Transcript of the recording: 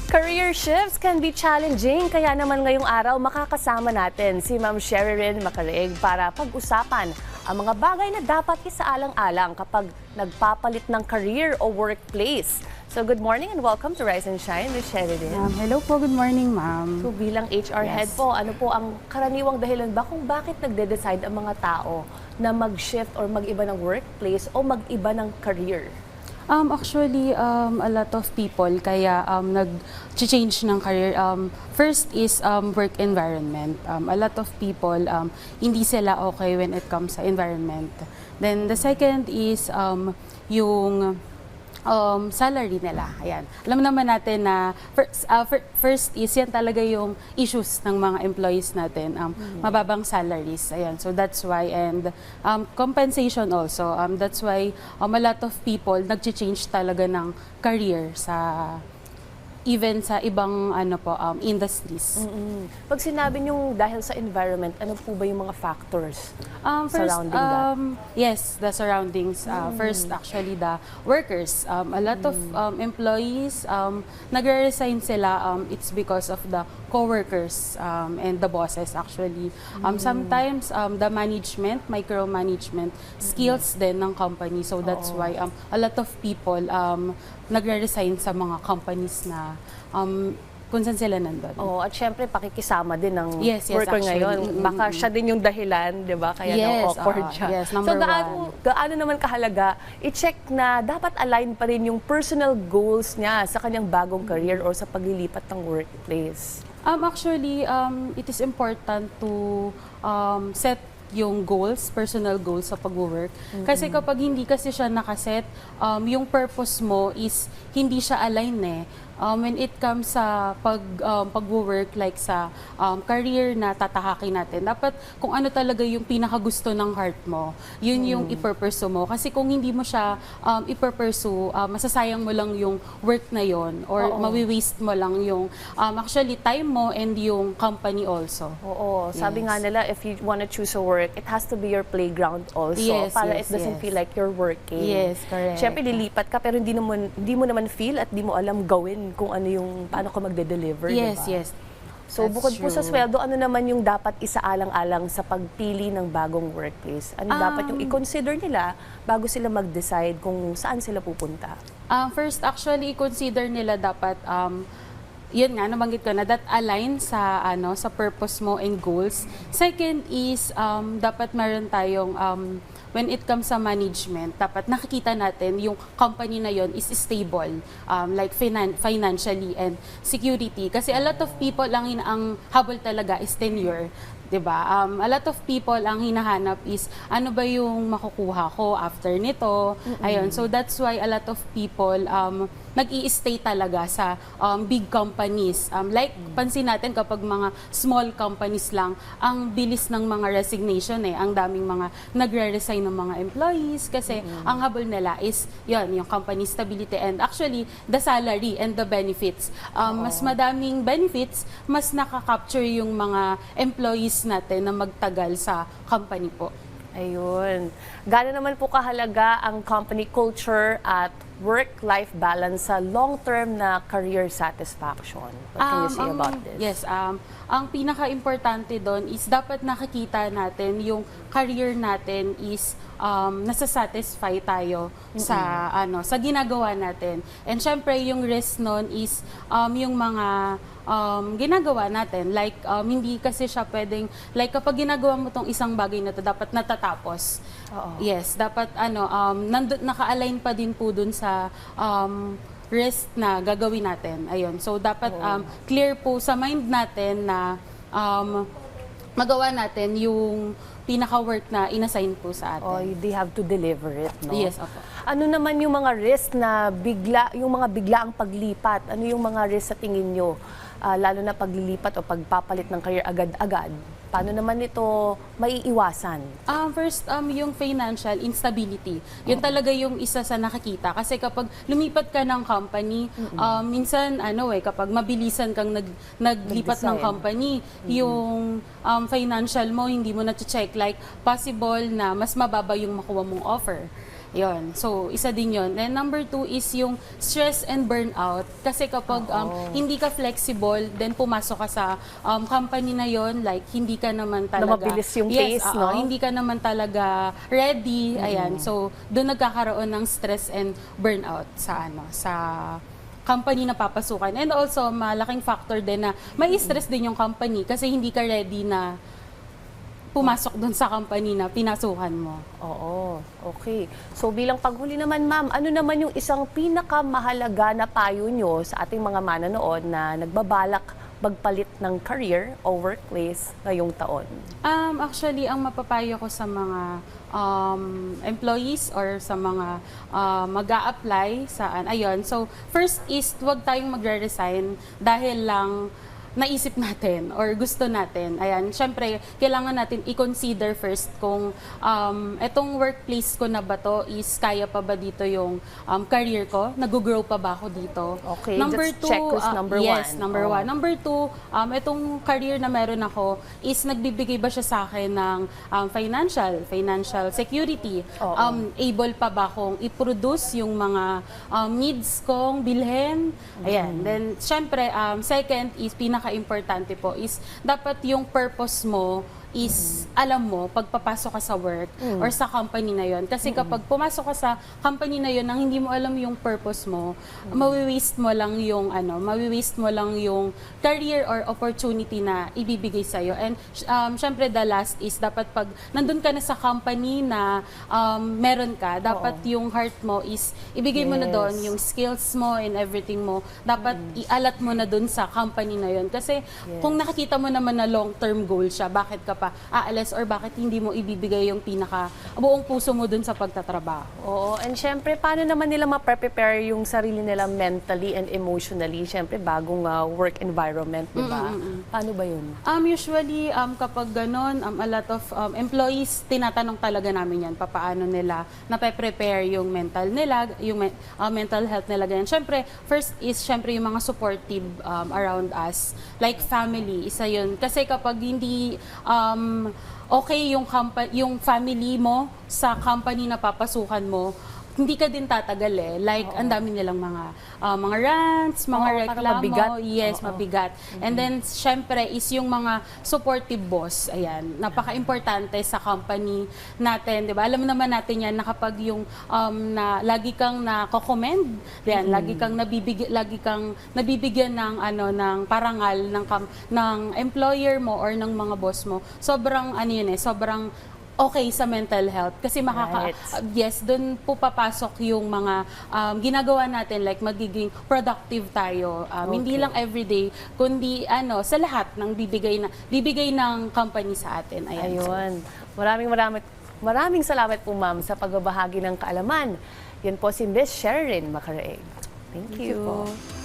Career shifts can be challenging, kaya naman ngayong araw makakasama natin si Ma'am Sherilyn Macareig para pag-usapan ang mga bagay na dapat isaalang-alang kapag nagpapalit ng career o workplace. So good morning and welcome to Rise and Shine with Sherilyn. Hello po, good morning ma'am. So bilang HR head po, ano po ang karaniwang dahilan ba kung bakit nagde-decide ang mga tao na mag-shift or mag-iba ng workplace o mag-iba ng career? Actually, a lot of people kaya nag-change ng career. First is work environment. A lot of people, hindi sila okay when it comes sa environment. Then the second is yung salary nila. Ayan. Alam naman natin na first is yan talaga yung issues ng mga employees natin. Mababang salaries. Ayan. So that's why, and compensation also. That's why a lot of people nag-change talaga ng career sa even sa ibang industries. Pag sinabi niyong dahil sa environment, ano po ba yung mga factors surrounding that? Yes, the surroundings. First, actually, the workers. A lot of employees, nagre-resign sila. It's because of the co-workers and the bosses, actually. Sometimes, the management, micromanagement, skills din ng company. So that's why a lot of people nagre-resign sa mga companies na kung saan sila nandun. Oh, at syempre pakikisama din ng Yes, worker actually. ngayon. Baka siya din yung dahilan, 'di ba? Kaya na-awkward siya. Yes, so number gaano naman kahalaga i-check na dapat align pa rin yung personal goals niya sa kanyang bagong career or sa paglilipat ng workplace? Actually, it is important to set yung goals, personal goals sa pag-work. Kasi kapag hindi kasi siya nakaset, yung purpose mo is hindi siya align eh. When it comes sa pag-work, like sa career na tatahakin natin, dapat kung ano talaga yung pinakagusto ng heart mo, yun yung ipurpursue mo. Kasi kung hindi mo siya ipurpursue, masasayang mo lang yung work na yon or mawi-waste mo lang yung actually time mo and yung company also. Oo, sabi nga nila, if you want to choose a work, it has to be your playground also. Yes, para yes, it doesn't feel like you're working. Yes, correct. Siyempre, lilipat ka pero hindi mo naman feel at di mo alam gawin kung ano yung, paano ka magde-deliver, Yes, diba? yes. So, That's bukod po sa true. sweldo, ano naman yung dapat isaalang-alang sa pagpili ng bagong workplace? Ano dapat yung i-consider nila bago sila mag-decide kung saan sila pupunta? First, actually, consider nila dapat yun nga, nabanggit ko na that align sa sa purpose mo and goals. Second is dapat meron tayong when it comes sa management, dapat nakikita natin yung company na yon is stable, like financially and security. Kasi a lot of people ang habol talaga is tenure. 'Di ba? A lot of people ang hinahanap is ano ba yung makukuha ko after nito. Ayun. So that's why a lot of people nag-i-stay talaga sa big companies. Like pansin natin kapag mga small companies lang, ang bilis ng mga resignation eh. Ang daming mga nagre-resign ng mga employees kasi ang habol nila is yung company stability and actually the salary and the benefits. Mas madaming benefits, mas nakaka-capture yung mga employees natin na magtagal sa company po. Ayun. Gaano naman po kahalaga ang company culture at work-life balance sa long-term na career satisfaction? What can you say about this? Yes, ang pinaka-importante doon is dapat nakikita natin yung career natin is nasa-satisfy tayo sa sa ginagawa natin. And syempre yung risk noon is yung mga ginagawa natin. Like, hindi kasi siya pwedeng, like kapag ginagawa mo tong isang bagay na to, dapat natatapos. Yes, dapat naka-align pa din po dun sa risk na gagawin natin. Ayun. So, dapat clear po sa mind natin na magawa natin yung pinaka-work na inassign po sa atin. They have to deliver it, no? Yes, opo. Ano naman yung mga risk na yung mga biglaang paglipat? Ano yung mga risk sa tingin nyo? Lalo na paglilipat o pagpapalit ng career agad-agad. Paano naman ito maiiwasan? First, yung financial instability. Yun talaga yung isa sa nakikita. Kasi kapag lumipat ka ng company, minsan, kapag mabilisan kang naglipat ng company, yung financial mo, hindi mo na-check. Like, possible na mas mababa yung makuha mong offer. Yon. So, isa din yon. Then, number 2 is yung stress and burnout. Kasi kapag hindi ka flexible, then pumasok ka sa company na yon, like, hindi ka naman talaga... mabilis yung pace, no? Hindi ka naman talaga ready. Ayan. So, doon nagkakaroon ng stress and burnout sa company na papasukan. And also, malaking factor din na may stress din yung company kasi hindi ka ready na pumasok doon sa company na pinasukan mo. Oo, okay. So bilang paghuli naman, ma'am, ano naman yung isang pinakamahalaga na payo nyo sa ating mga manonood na nagbabalak magpalit ng career o workplace ngayong taon? Actually, ang mapapayo ko sa mga employees or sa mga mag-a-apply saan, ayun. So, first is, huwag tayong magre-resign dahil lang naisip natin or gusto natin. Ayan, syempre, kailangan natin i-consider first kung etong workplace ko na ba to is kaya pa ba dito yung career ko? Nag-grow pa ba ako dito? Okay, that's checklist number yes, one. number one. Number 2, etong career na meron ako is nagbibigay ba siya sa akin ng financial security? Able pa ba akong i-produce yung mga needs kong bilhin? Ayan. Then, syempre, second is pinaka-importante po is dapat yung purpose mo is alam mo pagpapasok ka sa work or sa company na yon. Kasi kapag pumasok ka sa company na yon nang hindi mo alam yung purpose mo, mawi-waste mo lang yung career or opportunity na ibibigay sa iyo. And syempre the last is dapat pag nandun ka na sa company na meron ka, dapat yung heart mo is ibigay mo na doon yung skills mo and everything mo. Dapat ialat mo na doon sa company na yon. Kasi kung nakikita mo naman na long-term goal siya, bakit ka pa aalis or bakit hindi mo ibibigay yung buong puso mo dun sa pagtatrabaho? Oo, and syempre, paano naman nila ma-prepare yung sarili nila mentally and emotionally? Syempre, bagong work environment, di ba? Paano ba yun? Usually, kapag ganon, a lot of employees, tinatanong talaga namin yan, paano nila nape-prepare yung mental nila, yung mental health nila. Ganyan. Syempre, first is, syempre, yung mga supportive around us, like family, isa yun. Kasi kapag hindi okay yung family mo sa company na papasukan mo, hindi ka din tatagal eh. Like, ang dami nilang mga rants, mga reklamo. Mabigat. Yes, mabigat. And then, syempre, is yung mga supportive boss. Ayan, napaka-importante sa company natin. Diba? Alam naman natin yan na kapag yung na, lagi kang na-commend, lagi kang nabibigyan ng parangal ng employer mo or ng mga boss mo. Sobrang, sobrang okay sa mental health kasi yes, doon po papasok yung mga ginagawa natin, like magiging productive tayo. Hindi lang everyday, kundi sa lahat ng bibigay ng company sa atin. Ayun. Maraming salamat po, ma'am, sa pagbabahagi ng kaalaman. Yan po si Miss Sherilyn Macaraeg. Thank you.